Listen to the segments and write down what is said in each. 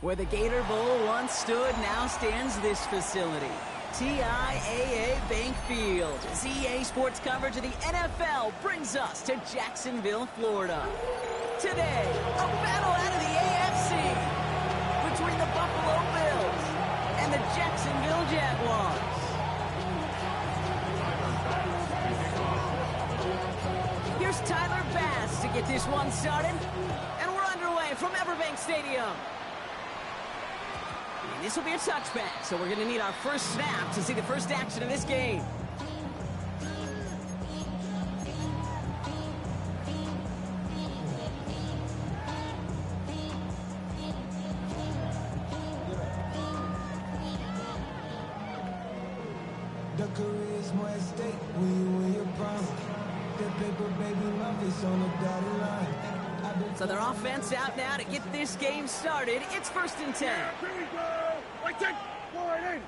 Where the Gator Bowl once stood, now stands this facility. TIAA Bank Field. As EA Sports coverage of the NFL brings us to Jacksonville, Florida. Today, a battle out of the AFC between the Buffalo Bills and the Jacksonville Jaguars. Here's Tyler Bass to get this one started, and we're underway from Everbank Stadium. And this will be a touchback, so we're going to need our first snap to see the first action of this game. The career's more at stake when you win your prime. The paper, baby, love is on the dotted line. So their offense out now to get this game started. It's 1st and 10. Here we go. Right, take. Wide in.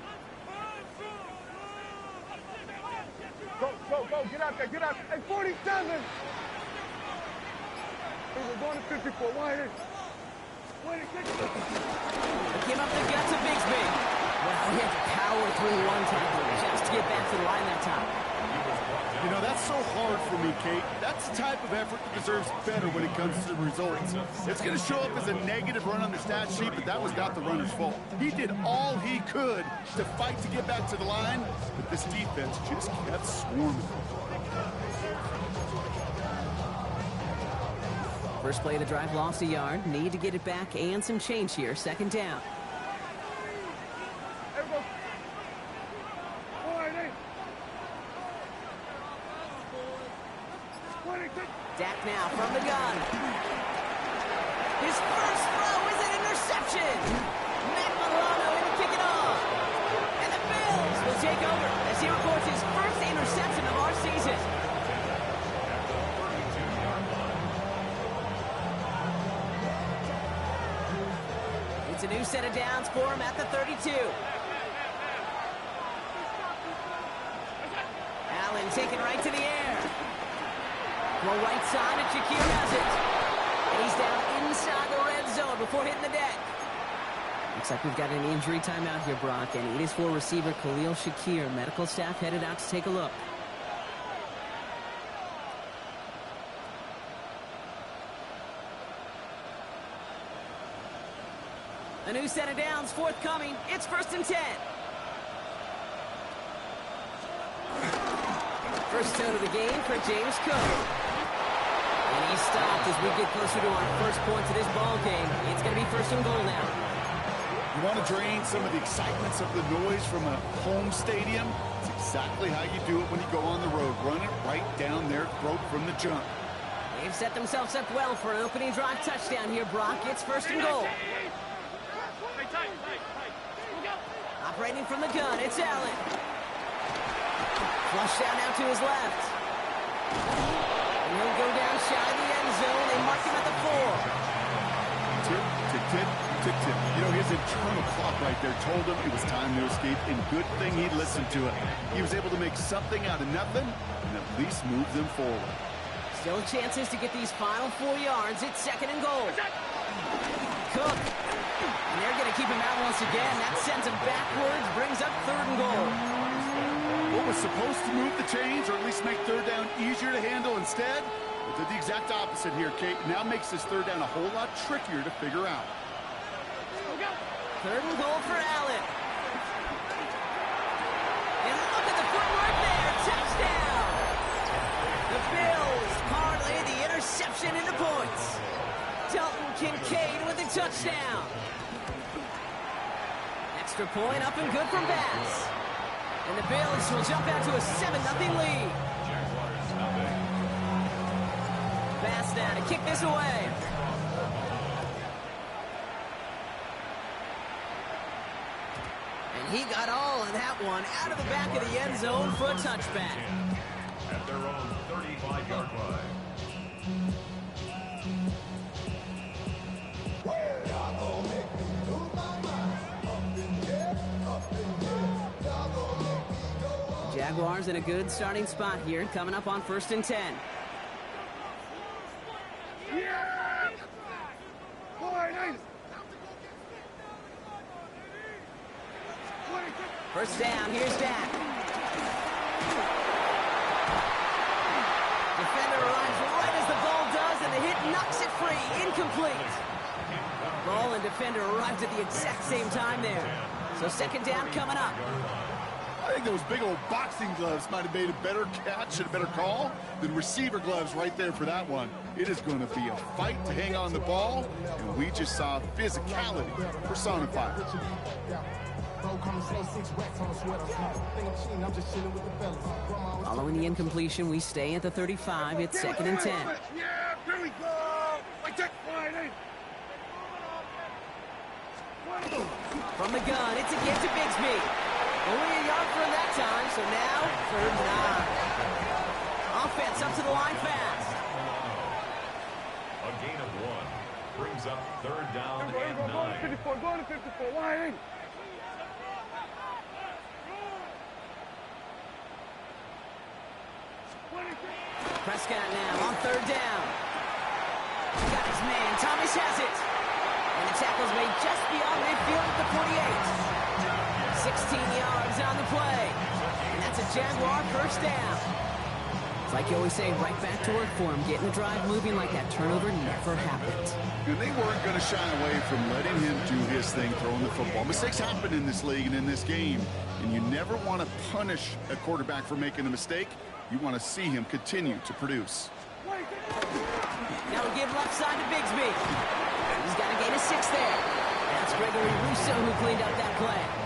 Go. Get out there. Hey, 47. Hey, we're going to 54. Wide in. Give up the guts of Bigsby. Well, he had to power through one tackle just to get back to the line that time. You know, that's so hard for me, Kate. That's the type of effort that deserves better when it comes to the results. It's going to show up as a negative run on the stat sheet, but that was not the runner's fault. He did all he could to fight to get back to the line, but this defense just kept swarming. First play of the drive lost a yard. Need to get it back and some change here. 2nd down. Dak now from the gun. His first throw is an interception. Matt Milano in to kick it off. And the Bills will take over as he records his first interception of our season. It's a new set of downs for him at the 32. Allen taken right to the air. Well, right side, and Shakir has it. And he's down inside the red zone before hitting the deck. Looks like we've got an injury timeout here, Brock, and it is for receiver Khalil Shakir. Medical staff headed out to take a look. A new set of downs forthcoming. It's 1st and 10. First down of the game for James Cook. And he's stopped as we get closer to our first points of this ball game. It's going to be 1st and goal now. You want to drain some of the excitements of the noise from a home stadium? It's exactly how you do it when you go on the road. Run it right down their throat from the jump. They've set themselves up well for an opening drive touchdown here, Brock. It's 1st and goal. Operating from the gun, it's Allen. Flush down now to his left. And he'll go down shy of the end zone. They mark him at the 4. Tick, tick, tick, tick, tick. You know, his internal clock right there told him it was time to escape, and good thing he listened to it. He was able to make something out of nothing and at least move them forward. Still chances to get these final 4 yards. It's 2nd and goal. Cook. And they're going to keep him out once again. That sends him backwards, brings up 3rd and goal. What was supposed to move the chains, or at least make 3rd down easier to handle instead, it did the exact opposite here, Kate. Now makes this 3rd down a whole lot trickier to figure out. 3rd and goal for Allen. And look at the footwork there. Touchdown. The Bills parlay the interception into points. Dalton Kincaid with the touchdown. Extra point up and good from Bass. And the Bills will jump out to a 7-0 lead. Bass now to kick this away. And he got all of that one out of the back of the end zone for a touchback. At their own 35-yard line. Jaguars in a good starting spot here, coming up on 1st and 10. First down, here's Dak. Defender arrives right as the ball does, and the hit knocks it free. Incomplete. Ball and defender arrived at the exact same time there. So second down coming up. I think those big old boxing gloves might have made a better catch and a better call than receiver gloves right there for that one. It is going to be a fight to hang on the ball, and we just saw physicality personified. Following the incompletion, we stay at the 35. It's second and 10. Yeah, here we go. Like that, wide eight. From the gun, it's a give to Bigsby. Only a yard from that time, so now third and 9. Offense up to the line fast. A gain of 1 brings up third down and Go to 9. 54, go to 54, wide eight. Prescott now on third down. Got his man. Thomas has it. And the tackle's made just beyond midfield at the 48. 16 yards on the play. And that's a Jaguar first down. It's like you always say, right back to work for him. Getting the drive moving like that turnover never happened. And they weren't going to shy away from letting him do his thing throwing the football. Mistakes happen in this league and in this game. And you never want to punish a quarterback for making a mistake. You want to see him continue to produce. Now we give left side to Bigsby. He's got a gain of 6 there. That's Gregory Rousseau who cleaned up that play.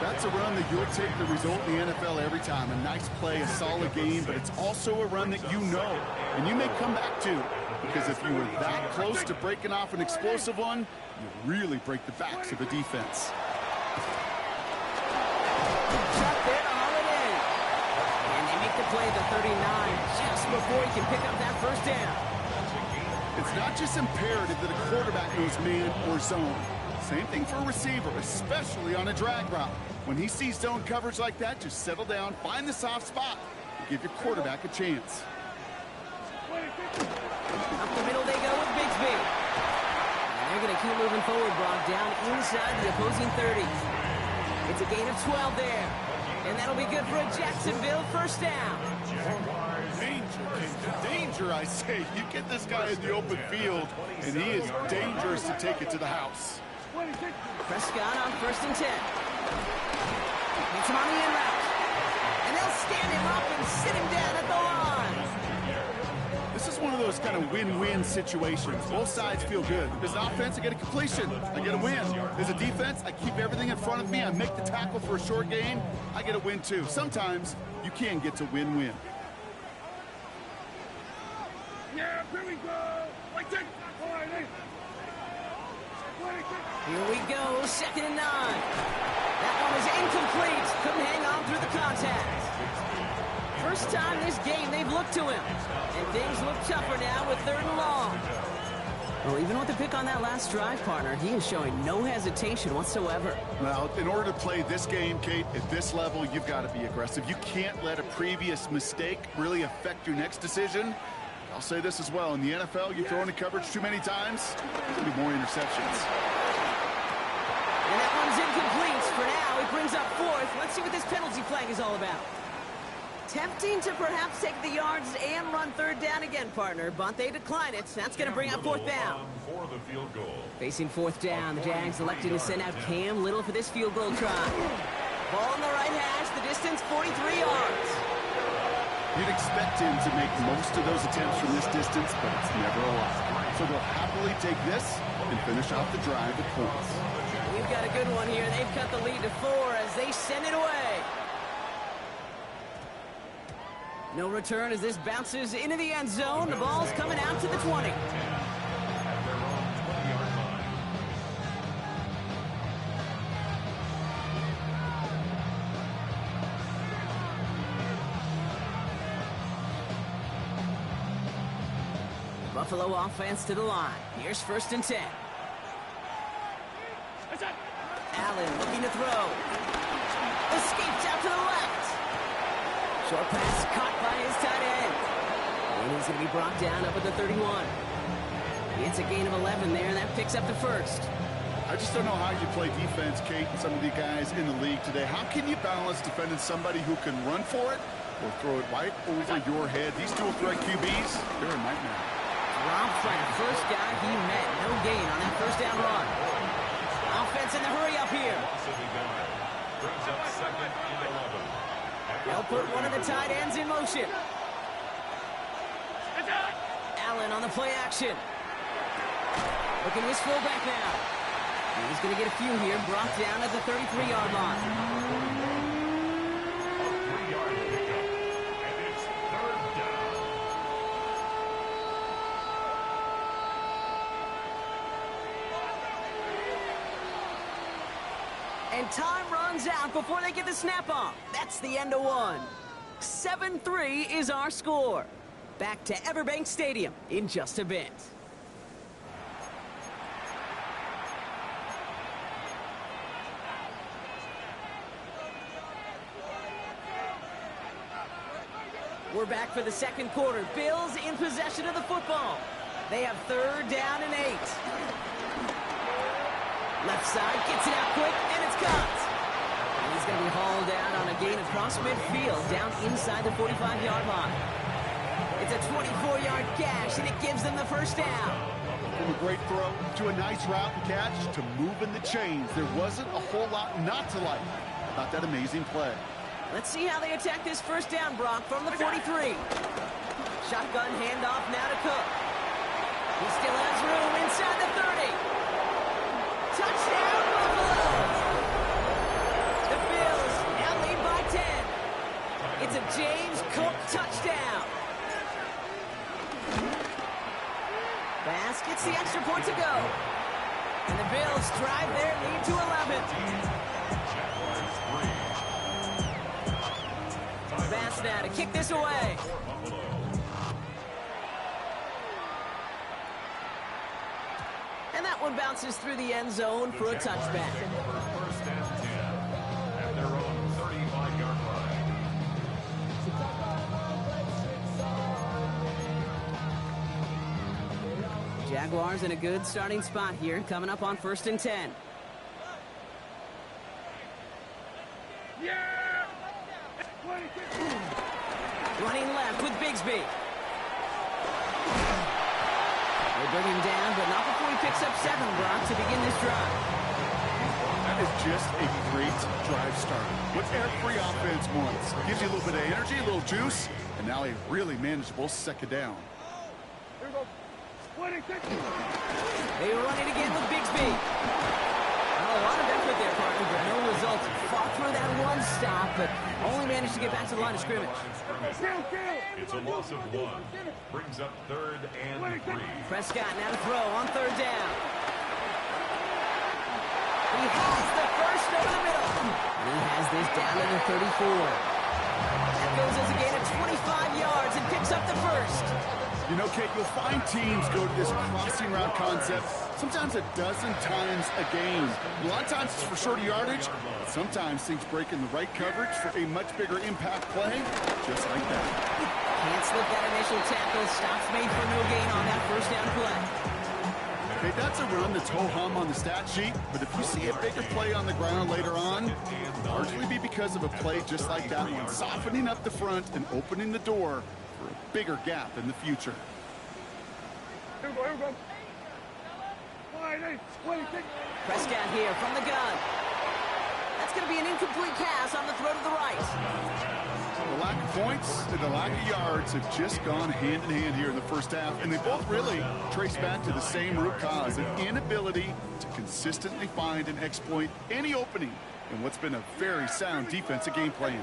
That's a run that you'll take the result in the NFL every time. A nice play, a solid game, but it's also a run that you know, and you may come back to. Because if you were that close to breaking off an explosive one, you really break the backs of the defense. Shot there to Holiday. And they make the play at the 39 just before he can pick up that first down. It's not just imperative that a quarterback knows man or zone. Same thing for a receiver, especially on a drag route. When he sees zone coverage like that, just settle down, find the soft spot, and give your quarterback a chance. Up the middle they go with Bigsby. And they're going to keep moving forward, Brock, down inside the opposing 30. It's a gain of 12 there. And that'll be good for a Jacksonville first down. Danger, I say. You get this guy in the open field, and he is dangerous to take it to the house. Prescott on first and 10. Gets him on the in route. And they'll stand him up and sit him down at the line. This is one of those kind of win-win situations. Both sides feel good. There's an offense, I get a completion. I get a win. There's a defense, I keep everything in front of me. I make the tackle for a short gain. I get a win, too. Sometimes you can get to win-win. Yeah, here we go. Like that, wide eight. Here we go, second and 9. That one was incomplete. Couldn't hang on through the contact. First time this game they've looked to him. And things look tougher now with third and long. Well, even with the pick on that last drive, partner, he is showing no hesitation whatsoever. Well, in order to play this game, Kate, at this level, you've got to be aggressive. You can't let a previous mistake really affect your next decision. I'll say this as well. In the NFL, you throw into coverage too many times, there'll be more interceptions. And that one's incomplete. For now, it brings up fourth. Let's see what this penalty flag is all about. Tempting to perhaps take the yards and run third down again, partner, but they decline it. That's going to bring up fourth down. For the field goal. Facing fourth down, the Jags electing to send out Cam Little for this field goal try. Ball on the right hash, the distance 43 yards. You'd expect him to make most of those attempts from this distance, but it's never a lot. So they'll happily take this and finish off the drive with points. We've got a good one here. They've cut the lead to 4 as they send it away. No return as this bounces into the end zone. The ball's coming out to the 20. Buffalo offense to the line. Here's first and 10. Allen looking to throw. Escapes out to the left. Short pass caught by his tight end. And he's going to be brought down up at the 31. It's a gain of 11 there, and that picks up the first. I just don't know how you play defense, Kate, and some of the guys in the league today. How can you balance defending somebody who can run for it or throw it right over your head? These dual threat QBs, they're a nightmare. Dropped by the first guy he met. No gain on that first down run. Offense in the hurry up here. Brings up 2nd and 11. They'll put one of the tight ends in motion. Allen on the play action. Looking to his fullback now. He's going to get a few here, brought down at the 33-yard line. 3-yard pickup, and it's 3rd down. And time runs out before they get the snap off. That's the end of one. 7-3 is our score. Back to Everbank Stadium in just a bit. We're back for the second quarter. Bills in possession of the football. They have 3rd down and 8. Left side gets it out quick, and it's caught. And he's going to be hauled out on a gain across midfield, down inside the 45-yard line. It's a 24-yard gash, and it gives them the first down. From a great throw to a nice route and catch to moving the chains. There wasn't a whole lot not to like about that amazing play. Let's see how they attack this first down, Brock, from the 43. Shotgun handoff now to Cook. He still has room inside the 30. Touchdown, Buffalo! The Bills now lead by 10. It's a James Cook touchdown. Bass gets the extra point to go. And the Bills drive their lead to 11. Bass now to kick this away. And that one bounces through the end zone for a touchback. 1st and 10 at their own 35-yard line. Jaguars in a good starting spot here, coming up on 1st and 10. Yeah! Running left with Bigsby. They bring him down, but not before he picks up 7, Brock, to begin this drive. That is just a great drive starter. What every offense wants. Gives you a little bit of energy, a little juice, and now a really manageable 2nd down. Here we go. They run it again with Bigsby. Well, a lot of effort there, partner, but no results. Fought through that one stop, but only managed to get back to the line of scrimmage. It's a loss of 1. Brings up 3rd and 3. Prescott now to throw on 3rd down. He has the first over the middle. And he has this down to the 34. That goes as a gain of 25 yards and picks up the first. You know, Kate, you'll find teams go to this crossing route concept sometimes a dozen times a game. A lot of times it's for shorter yardage, but sometimes things break in the right coverage for a much bigger impact play, just like that. Can't slip that initial tackle. Stops made for no gain on that first down play. Okay, that's a run that's ho-hum on the stat sheet, but if you see a bigger play on the ground later on, it'll largely be because of a play just like that one, softening up the front and opening the door for a bigger gap in the future. Here we go, here we go. Prescott here from the gun. That's going to be an incomplete pass on the throw to the right. The lack of points and the lack of yards have just gone hand in hand here in the first half, and they both really trace back to the same root cause, an inability to consistently find and exploit any opening in what's been a very sound defensive game plan.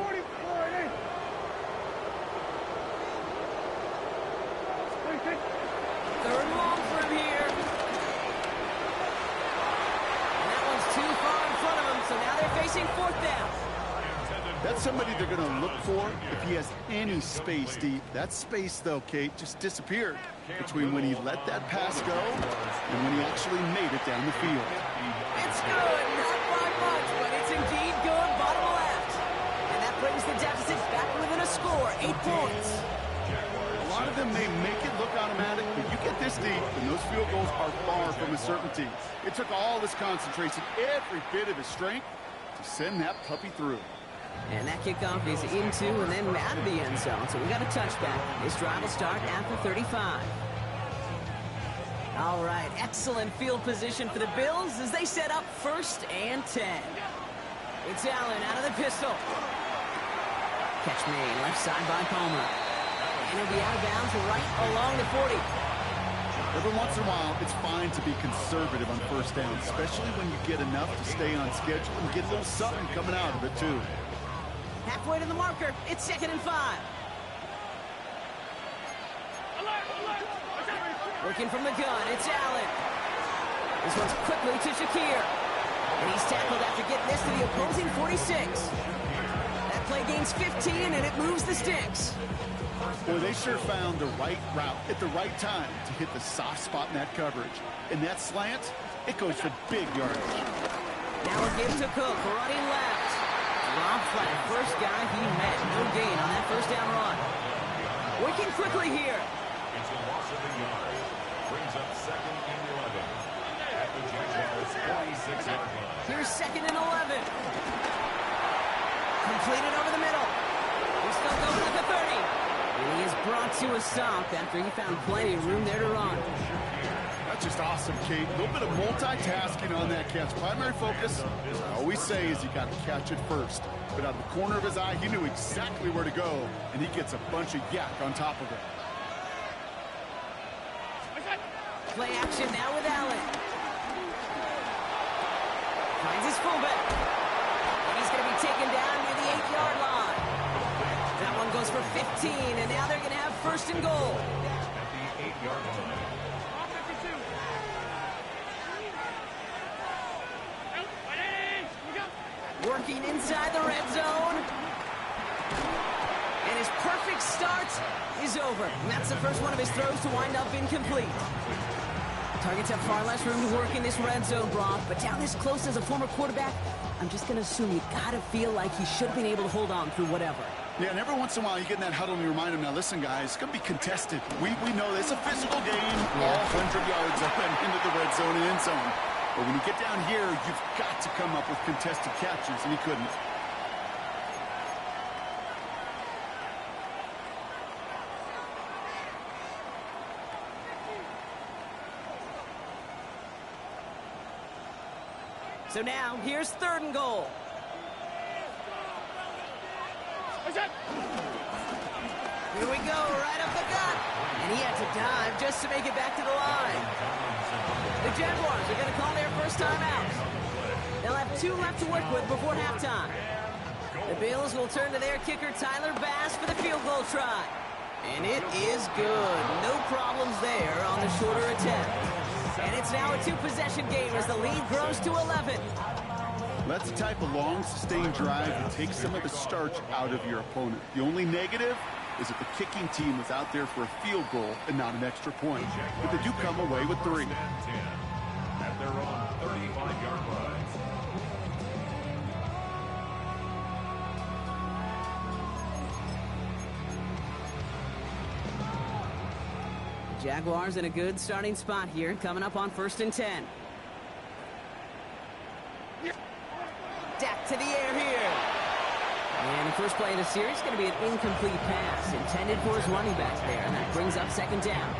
Third long for him here. And that one's too far in front of him, so now they're facing 4th down. That's somebody they're going to look for if he has any space deep. That space, though, Kate, just disappeared between when he let that pass go and when he actually made it down the field. It's good, not by much, but it's indeed good, bottom left. And that brings the deficit back within a score, 8 points. A lot of them them may make it look automatic, but you get this deep, and those field goals are far from a certainty. It took all his concentration, every bit of his strength, to send that puppy through. And that kickoff is into and then out of the end zone. So we got a touchback. This drive will start at the 35. All right, excellent field position for the Bills as they set up 1st and 10. It's Allen out of the pistol. Catch made left side by Palmer. And he'll be out of bounds right along the 40. Every once in a while, it's fine to be conservative on 1st down, especially when you get enough to stay on schedule and get a little something coming out of it, too. Halfway to the marker, it's 2nd and 5. Working from the gun, it's Allen. This one's quickly to Shakir. And he's tackled after getting this to the opposing 46. That play gains 15, and it moves the sticks. Boy, they sure found the right route at the right time to hit the soft spot in that coverage. And that slant, it goes for big yardage. Now a give to Cook, running left. Rob Flat, first guy he met. No gain on that 1st down run. Working quickly here. It's a loss of a yard. Brings up 2nd and 11. At the Jaguars' 46-yard line. Here's 2nd and 11. Completed over the middle. He's still going at the 30. And he is brought to a stop after he found plenty of room there to run. That's just awesome, Kate. A little bit of multitasking on that catch. Primary focus, as I always say, is you got to catch it first. But out of the corner of his eye, he knew exactly where to go, and he gets a bunch of yak on top of it. Play action now with Allen. Finds his fullback. And he's going to be taken down near the 8-yard line. That one goes for 15, and now they're going to have 1st and goal. At the 8-yard line. Working inside the red zone. And his perfect start is over. And that's the first one of his throws to wind up incomplete. Targets have far less room to work in this red zone, Brock. But down this close as a former quarterback, I'm just going to assume you got to feel like he should have been able to hold on through whatever. Yeah, and every once in a while you get in that huddle and you remind him, now listen, guys, it's going to be contested. We know it's a physical game, all 100 yards up and into the red zone and end zone. But when you get down here, you've got to come up with contested catches, and he couldn't. So now, here's 3rd and goal. Here we go, right up the gut. And he had to dive just to make it back to the line. The Jaguars are going to call their first time out. They'll have 2 left to work with before halftime. The Bills will turn to their kicker, Tyler Bass, for the field goal try. And it is good. No problems there on the shorter attempt. And it's now a 2-possession game as the lead grows to 11. That's the type of long, sustained drive that takes some of the starch out of your opponent. The only negative is that the kicking team was out there for a field goal and not an extra point. But they do come away with 3. At their own 35-yard line. Jaguars in a good starting spot here, coming up on 1st and 10. Dak to the air here. And the first play of the series is going to be an incomplete pass intended for his running back there, and that brings up 2nd down.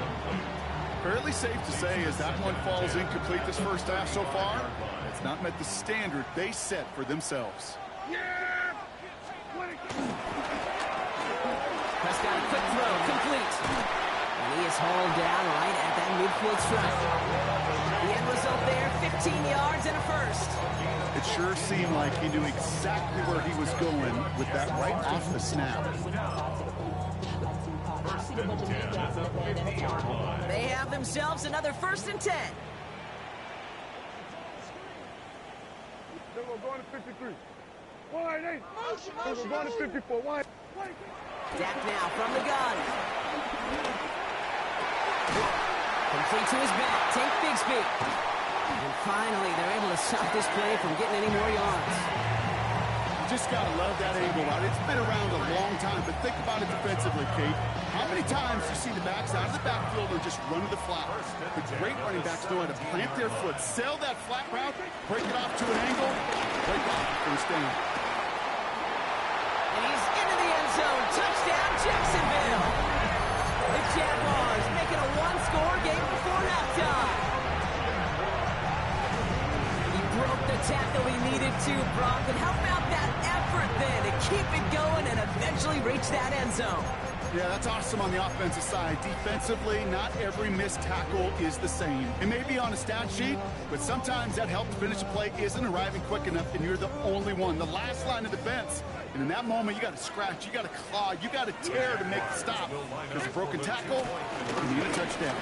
Fairly safe to say as that one falls incomplete this first half so far, it's not met the standard they set for themselves. Prescott, a quick throw, complete. And he is hauled down right at that midfield stripe. The end result there, 15 yards and a 1st. It sure seemed like he knew exactly where he was going with that right off the snap. 1st and 10 at the 50-yard line. They have themselves another 1st and 10. Then we're going to 53. Wide 8. Then we're going to 54. Wide. Dak now from the gun. Complete to his back. Take Bigsby. And finally, they're able to stop this play from getting any more yards. just got to love that angle route. It's been around a long time, but think about it defensively, Kate. How many times do you see the backs out of the backfield or just run to the flat? The great running backs know how to plant their foot, sail that flat route, break it off to an angle, break off for a stand. And he's into the end zone. Touchdown, Jacksonville. The Jaguars making a one-score game before halftime. He broke the tackle he needed to, Brock. And how about that effort then to keep it going and eventually reach that end zone? Yeah, that's awesome on the offensive side. Defensively, not every missed tackle is the same. It may be on a stat sheet, but sometimes that help to finish a play isn't arriving quick enough, and you're the only one. The last line of defense. And in that moment, you got to scratch, you got to claw, you got to tear to make the stop. Because a broken tackle, you need a touchdown.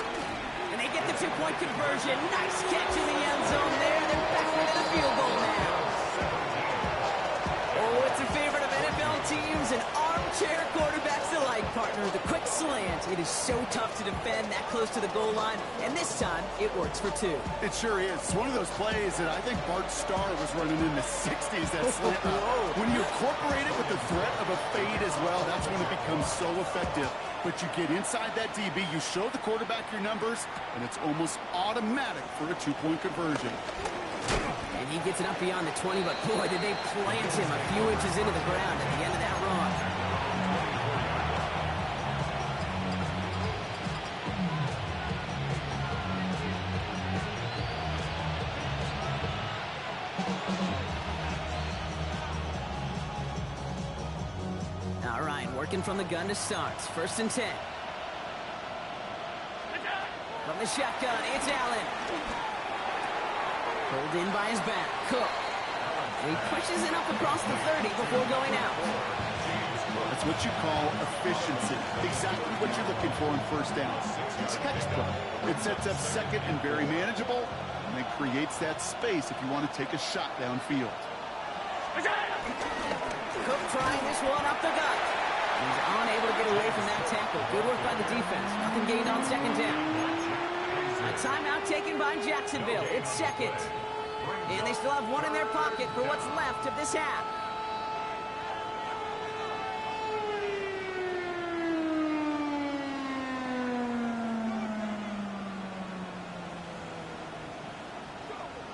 And they get the two-point conversion. Nice catch in the end zone there. They're back within a field goal now. Oh, it's a favorite of NFL teams and armchair quarterbacks alike, partner. The quick slant. It is so tough to defend that close to the goal line, and this time it works for two. It sure is. It's one of those plays that I think Bart Starr was running in the 60s, that slant. When you incorporate it with the threat of a fade as well, that's when it becomes so effective. But you get inside that DB, you show the quarterback your numbers, and it's almost automatic for a two-point conversion. And he gets it up beyond the 20, but boy, did they plant him a few inches into the ground at the end of that run. All right, working from the gun to start. 1st and 10. From the shotgun, it's Allen. Pulled in by his back. Cook. And he pushes it up across the 30 before going out. That's what you call efficiency. Exactly what you're looking for in first down. Textbook. It sets up second and very manageable, and it creates that space if you want to take a shot downfield. Cook trying this one up the gut. He's unable to get away from that tackle. Good work by the defense. Nothing gained on 2nd down. A timeout taken by Jacksonville. It's 2nd. And they still have one in their pocket for what's left of this half.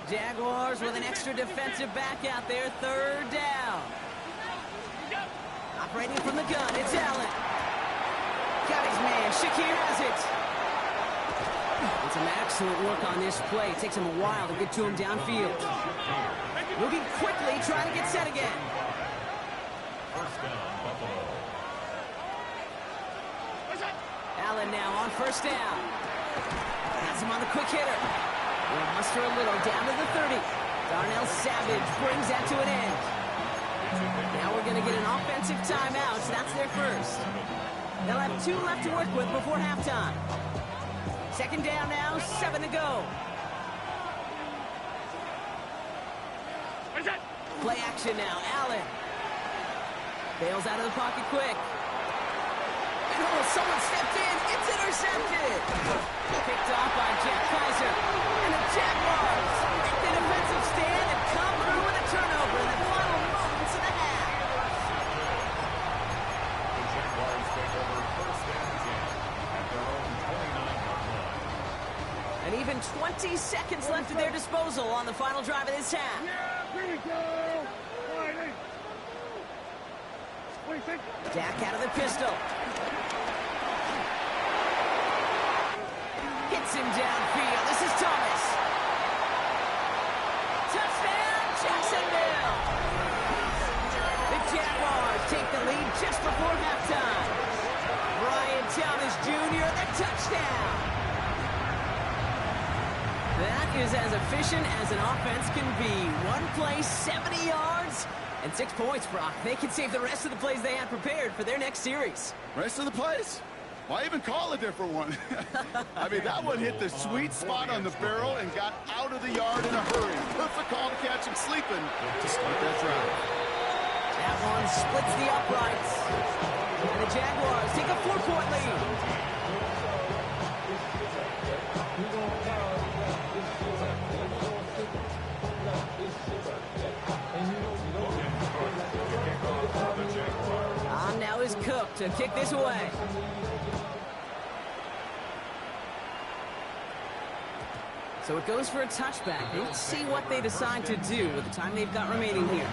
Jaguars with an extra defensive back out there. 3rd down. Operating from the gun, it's Allen. Got his man. Shakir has it. And some excellent work on this play. It takes him a while to get to him downfield. Moving quickly, trying to get set again. Allen now on 1st down. Has him on the quick hitter. We'll muster a little down to the 30. Darnell Savage brings that to an end. Now we're going to get an offensive timeout, so that's their first. They'll have 2 left to work with before halftime. 2nd down now, 7 to go. Play action now, Allen. Bails out of the pocket quick. And oh, someone stepped in. It's intercepted. Picked off by Jack Kaiser. And the Jaguars make the defensive stand and come through with a turnover in the final moments of the half. The Jaguars take over 1st and 10 at their own 29-yard line. And even 20 seconds left at their disposal on the final drive of this half. Here we go. Dak out of the pistol. Hits him downfield. This is Thomas. Touchdown, Jacksonville. The Jaguars take the lead just before halftime. Brian Thomas Jr., the touchdown. That is as efficient as an offense can be. One play, 70 yards, and 6 points, Brock. They can save the rest of the plays they had prepared for their next series. Rest of the plays? Why even call a different one? I mean, that one hit the sweet spot on the barrel and got out of the yard in a hurry. Perfect call to catch him sleeping to start that drive. That one splits the uprights. And the Jaguars take a 4-point lead. to kick this away. So it goes for a touchback. Let's see what they decide to do with the time they've got remaining here.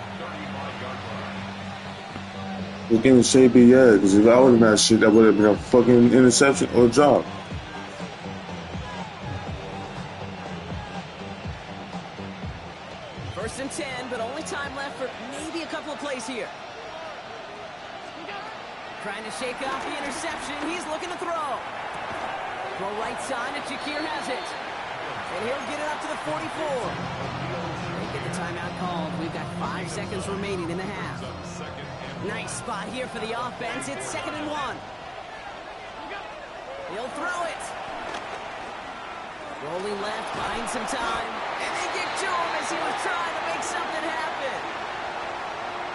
We're getting shapey, yeah, because if I would have that shit, that would have been a fucking interception or a drop. First and 10, but only time left for maybe a couple of plays here. Trying to shake off the interception. He's looking to throw. Throw right side, and Shakir has it. And he'll get it up to the 44. They get the timeout called. We've got 5 seconds remaining in the half. Nice spot here for the offense. It's 2nd and 1. He'll throw it. Rolling left, buying some time. And they get to him as he was trying to make something happen.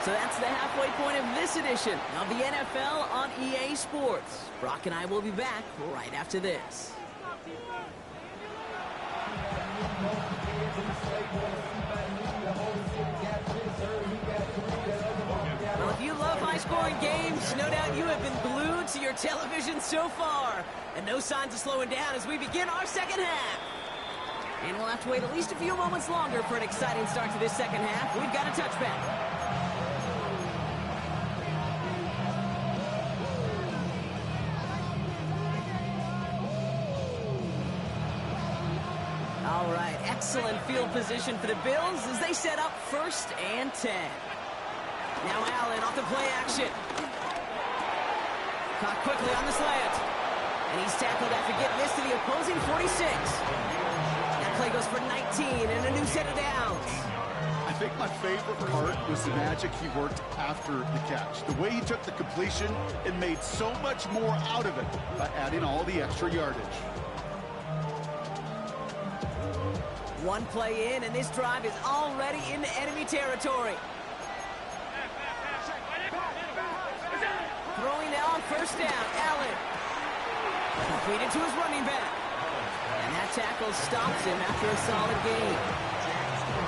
So that's the halfway point of this edition of the NFL on EA Sports. Brock and I will be back right after this. Well, if you love high-scoring games, no doubt you have been glued to your television so far. And no signs of slowing down as we begin our second half. And we'll have to wait at least a few moments longer for an exciting start to this second half. We've got a touchback. All right, excellent field position for the Bills as they set up 1st and 10. Now Allen off the play action. Caught quickly on the slant. And he's tackled after getting this to the opposing 46. That play goes for 19 and a new set of downs. I think my favorite part was the magic he worked after the catch. The way he took the completion and made so much more out of it by adding all the extra yardage. One play in, and this drive is already into enemy territory. Throwing now on 1st down, Allen. Completed to his running back. And that tackle stops him after a solid gain.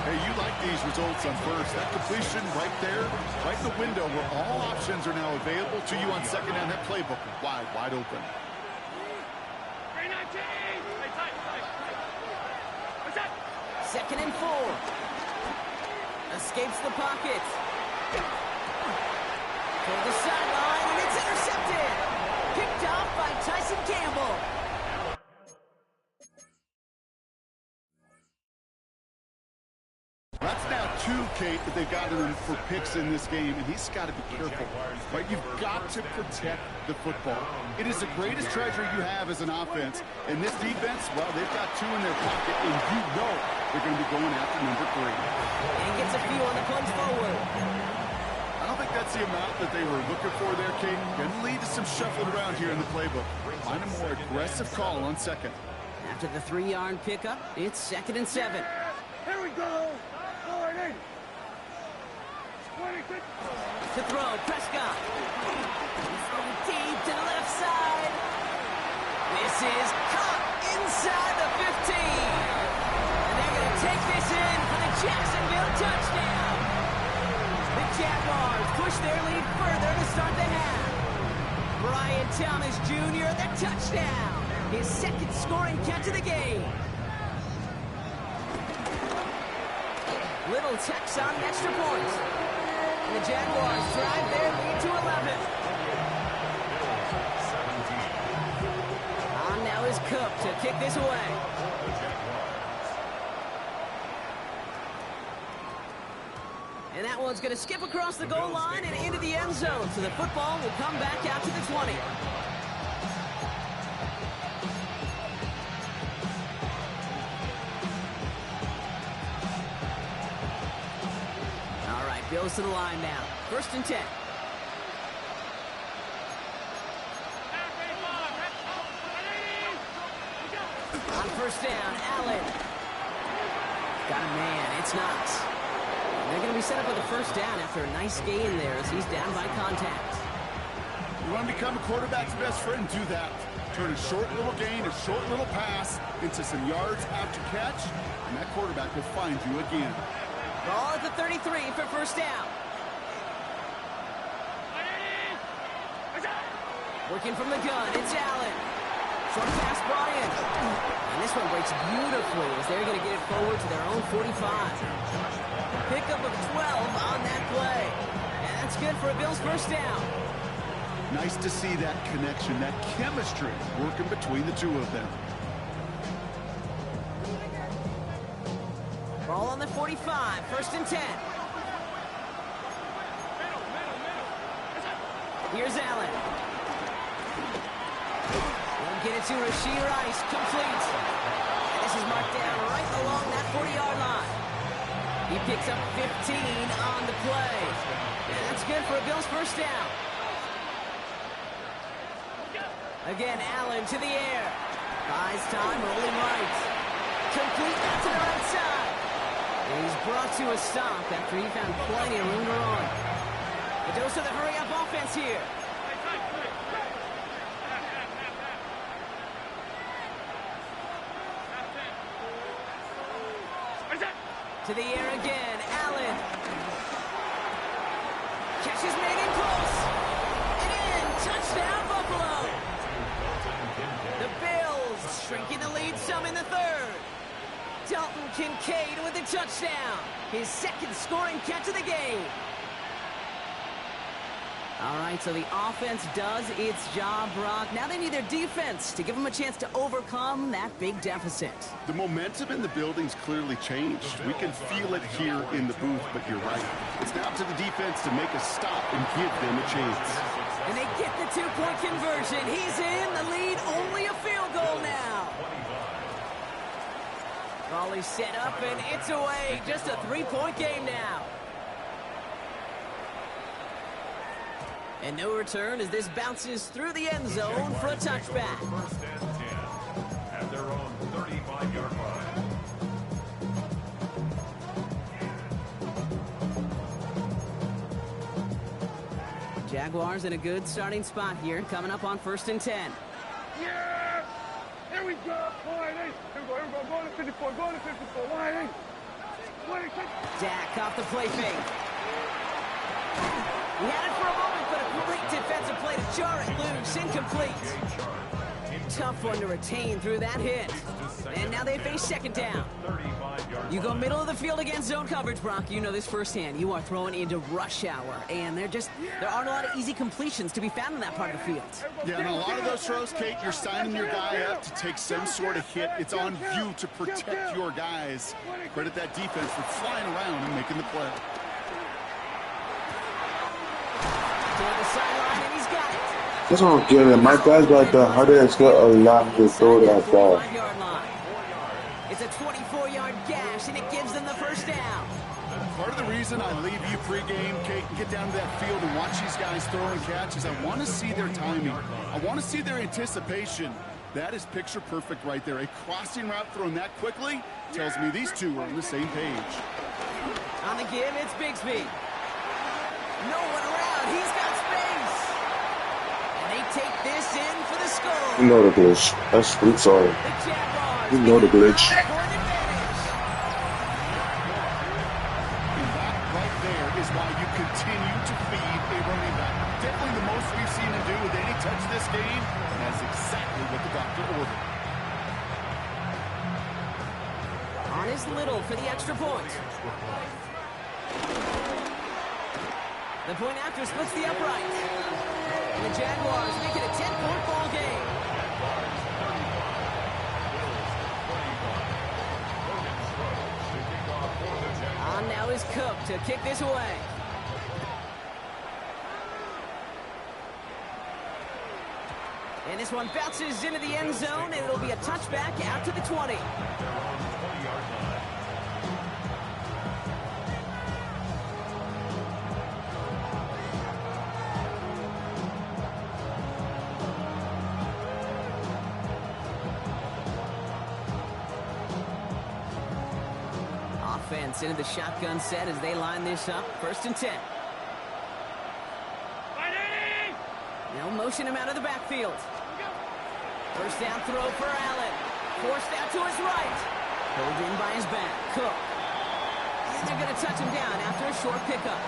Hey, you like these results on 1st. That completion right there, right in the window where all options are now available to you on 2nd down. That playbook wide open. 2nd and 4. Escapes the pocket. For the sideline, and it's intercepted. Picked off by Tyson Campbell. That's now 2, Kate, that they've gotten him for picks in this game, and he's got to be careful. Right? You've got to protect the football. It is the greatest treasure you have as an offense. And this defense, well, they've got 2 in their pocket, and you know they're going to be going after number 3. And gets a few on the punch forward. I don't think that's the amount that they were looking for there, Kate. Going to lead to some shuffling around here in the playbook. Find a more aggressive call on 2nd. After the 3-yard pickup, it's 2nd and 7. Here we go. To throw, Prescott. He's going deep to the left side. This is caught inside the 15. And they're going to take this in for the Jacksonville touchdown. The Jaguars push their lead further to start the half. Brian Thomas Jr., the touchdown. His 2nd scoring catch of the game. Little Tex on the extra point. And the Jaguars drive their lead to 11. On now is Cook to kick this away. And that one's going to skip across the goal line and into the end zone. So the football will come back out to the 20. Goes to the line now. 1st and 10. On 1st down, Allen. Got a man. It's Knox. They're going to be set up with a 1st down after a nice gain there as he's down by contact. You want to become a quarterback's best friend? Do that. Turn a short little gain, a short little pass into some yards after catch, and that quarterback will find you again. Ball at the 33 for 1st down. Working from the gun, it's Allen. Short pass brought in. And this one breaks beautifully as they're going to get it forward to their own 45. Pickup of 12 on that play. And that's good for a Bills first down. Nice to see that connection, that chemistry working between the two of them. Ball on the 45, first and 10. Here's Allen. Won't get it to Rashee Rice, complete. And this is marked down right along that 40-yard line. He picks up 15 on the play. And that's good for a Bills first down. Again, Allen to the air. Buys time, rolling right. Complete out to the right side. And he's brought to a stop after he found plenty of room to run. A dose of the hurry-up offense here. To the air again, Allen. Catch is made in close. And in, touchdown Buffalo. The Bills shrinking the lead some in the third. Dalton Kincaid with a touchdown. His second scoring catch of the game. All right, so the offense does its job, Brock. Now they need their defense to give them a chance to overcome that big deficit. The momentum in the building's clearly changed. We can feel it here in the booth, but you're right. It's now up to the defense to make a stop and give them a chance. And they get the two-point conversion. He's in the lead, only a field goal now. Raleigh set up, and it's away. Just a three-point game now. And no return as this bounces through the end zone for a touchback. First and 10 at their own 35-yard line. Jaguars in a good starting spot here, coming up on first and 10. Yes! Here we go. Wide eight. Here we go. Here we go. Going to 54. Going to 54. Wide eight. Wide eight. Dak off the play fake. He had it for a moment, but a great defensive play to jar it loose. Incomplete. Tough one to retain through that hit. And now they face second down. You go middle of the field against zone coverage, Brock. You know this firsthand. You are throwing into rush hour. And there aren't a lot of easy completions to be found in that part of the field. Yeah, and a lot of those throws, Kate, you're signing your guy up to take some sort of hit. It's on you to protect your guys. Credit that defense for flying around and making the play. To the sideline, and he's got it. That's what I'm getting. My guys got the hardest got a lot to throw that ball. It's a 24-yard gash, and it gives them the first down. Part of the reason I leave you pregame, Kate, and get down to that field and watch these guys throw and catch is I want to see their timing. I want to see their anticipation. That is picture perfect right there. A crossing route thrown that quickly tells me these two are on the same page. On the give, it's Bigsby. No one around. He's got space. And they take this in for the score. You know the glitch. I'm sorry. The Jaguars You know the glitch. for an advantage. And that right there is why you continue to feed a running back. Definitely the most we've seen him do with any touch this game. And that's exactly what the doctor ordered. On is Little for the extra point. The point after splits the upright. And the Jaguars make it a 10-point ball game. On now is Cook to kick this away. And this one bounces into the end zone, and it'll be a touchback out to the 20. Offense into the shotgun set as they line this up. First and 10. They'll motion him out of the backfield. First down throw for Allen. Forced out to his right. Pulled in by his back. Cook. And they're going to touch him down after a short pickup.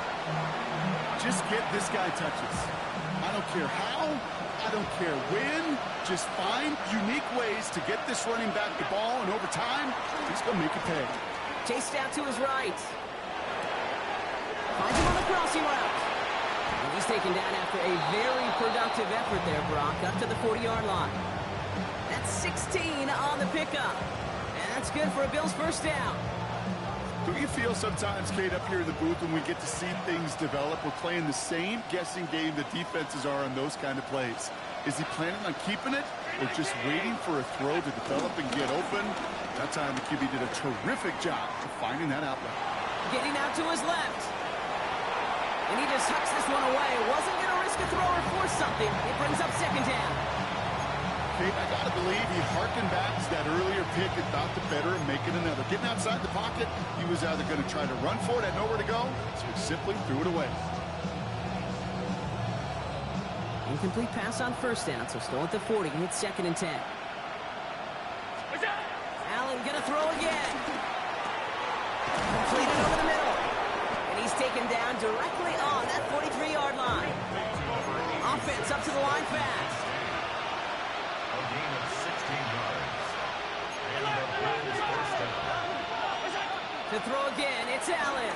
just get this guy touches. I don't care how, I don't care when, just find unique ways to get this running back the ball, and over time, he's going to make it pay. Chased out to his right. Finds him on the crossing route. And he's taken down after a very productive effort there, Brock, up to the 40-yard line. That's 16 on the pickup. And that's good for a Bills first down. Don't you feel sometimes, Kate, up here in the booth when we get to see things develop, we're playing the same guessing game that defenses are on those kind of plays? Is he planning on keeping it or just waiting for a throw to develop and get open? That time the QB did a terrific job of finding that outlet. Getting out to his left. And he just hucks this one away. Wasn't going to risk a throw or force something. It brings up second down. Kate, I got to believe he harkened back to that earlier pick and thought the better of making another. Getting outside the pocket, he was either going to try to run for it, had nowhere to go, so he simply threw it away. Incomplete pass on first down, so still at the 40. It's second and 10. Allen going to throw again. Completed over the middle. And he's taken down directly on that 43-yard line. Offense up to the line fast. A gain of 16 yards. And the Bills first down. To throw again, it's Allen.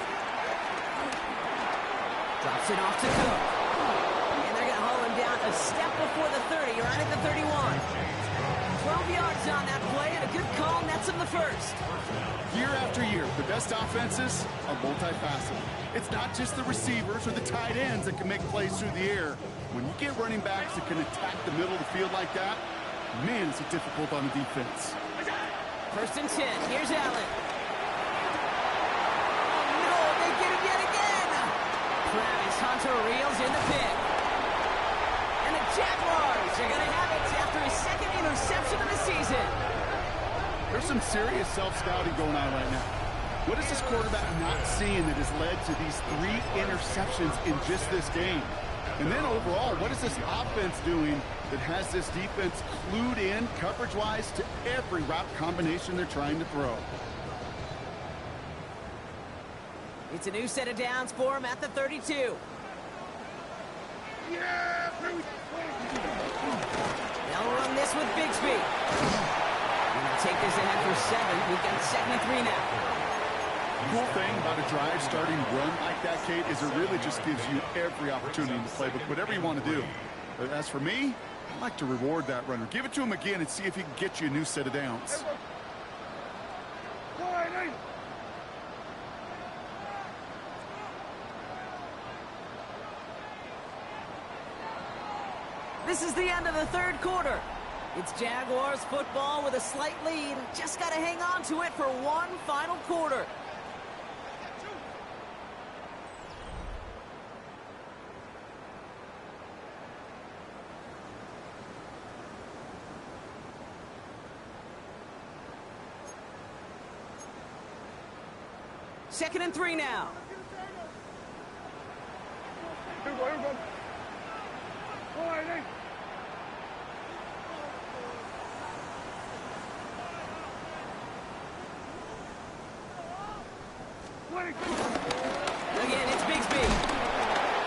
Drops it off to Cook. And they're going to haul him down a step before the 30, right at the 31. 12 yards on that play, and a good call nets him the first. Year after year, the best offenses are multifaceted. It's not just the receivers or the tight ends that can make plays through the air. When you get running backs that can attack the middle of the field like that, man, is it difficult on the defense. First and 10. Here's Allen. Oh, no, they get him yet again. Travis Hunter reels in the pick. And the Jaguars are going to have it after his second interception of the season. There's some serious self-scouting going on right now. What is this quarterback not seeing that has led to these 3 interceptions in just this game? And then overall, what is this offense doing that has this defense clued in coverage-wise to every route combination they're trying to throw? It's a new set of downs for him at the 32. Yeah! They'll run this with Bigsby. Gonna take this ahead for 7. We've got second and 3 now. The cool thing about a drive starting run like that, Kate, is it really just gives you every opportunity in the playbook, whatever you want to do. But as for me, I like to reward that runner. Give it to him again and see if he can get you a new set of downs. This is the end of the third quarter. It's Jaguars football with a slight lead. Just got to hang on to it for one final quarter. Second and 3 now. Here we go, here we go. All right, hey. Again, it's Bigsby.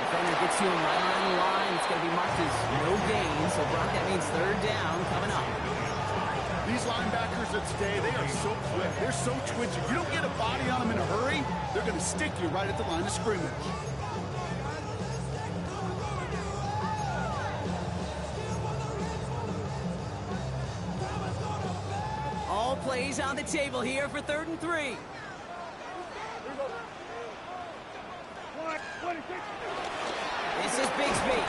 Defender gets to him right around the line. It's going to be marked as no gain. So, Brock, that means third down coming up. These linebackers of today, they are so quick. They're so twitchy. You don't get a body on them in a hurry, they're going to stick you right at the line of scrimmage. All plays on the table here for third and 3. This is Bigsby.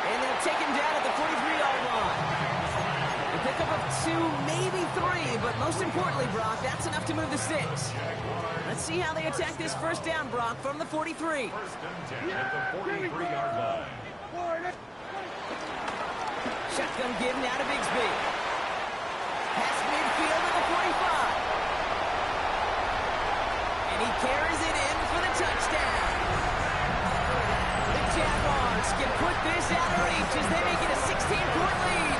And they'll take him down at the 43-yard line. A pickup of 2, maybe 3, but most importantly, Brock, that's enough to move the sticks. Let's see how they attack this first down, Brock, from the 43. First and 10 at the 43-yard line. Shotgun give now to Bigsby. Past midfield at the 45. And he carries it in for the touchdown. The Jaguars can put this out of reach as they make it a 16-point lead.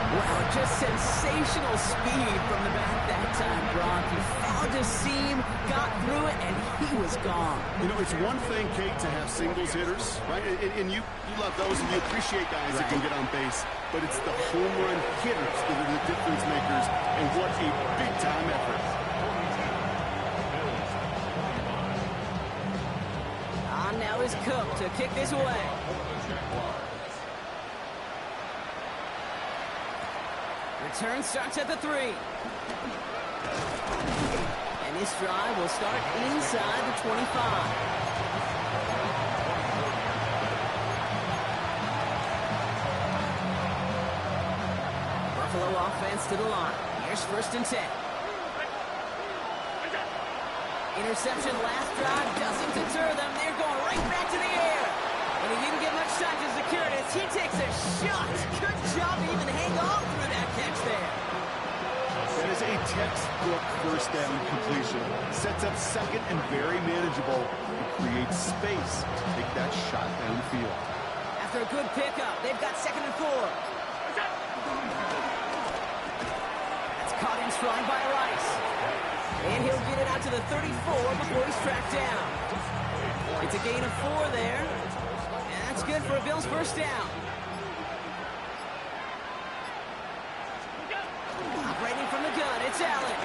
Wow, Just sensational speed from the back that time, Brock. He found a seam, got through it, and he was gone. You know, it's one thing, Kate, to have singles hitters, right? And you love those, and you appreciate guys that can get on base. But it's the home run hitters that are the difference makers, and what a big-time effort. On now is Cook to kick this away. Return starts at the 3. And this drive will start inside the 25. Buffalo offense to the line. Here's 1st and 10. Interception last drive doesn't deter them. They're going right back to the air. And he didn't get much time to secure it as he takes a shot. Good job to even hang on through that catch there. That is a textbook first down completion. Sets up second and very manageable. It creates space to take that shot downfield. After a good pickup, they've got 2nd and 4. That's caught in strong by Rice. And he'll get it out to the 34 before he's tracked down. It's a gain of 4 there. And that's good for a Bills first down. Operating from the gun, it's Allen.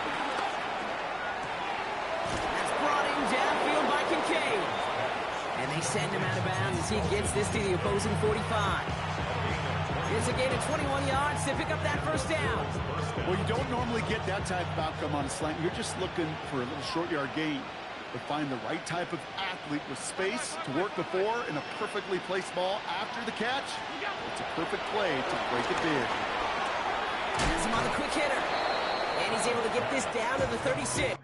That's brought in downfield by Kincaid. And they send him out of bounds as he gets this to the opposing 45. It's a gain of 21 yards to pick up that first down. Well, you don't normally get that type of outcome on a slant. You're just looking for a little short yard gain. But find the right type of athlete with space to work before and a perfectly placed ball after the catch. It's a perfect play to break it big. Has him on the quick hitter. And he's able to get this down to the 36.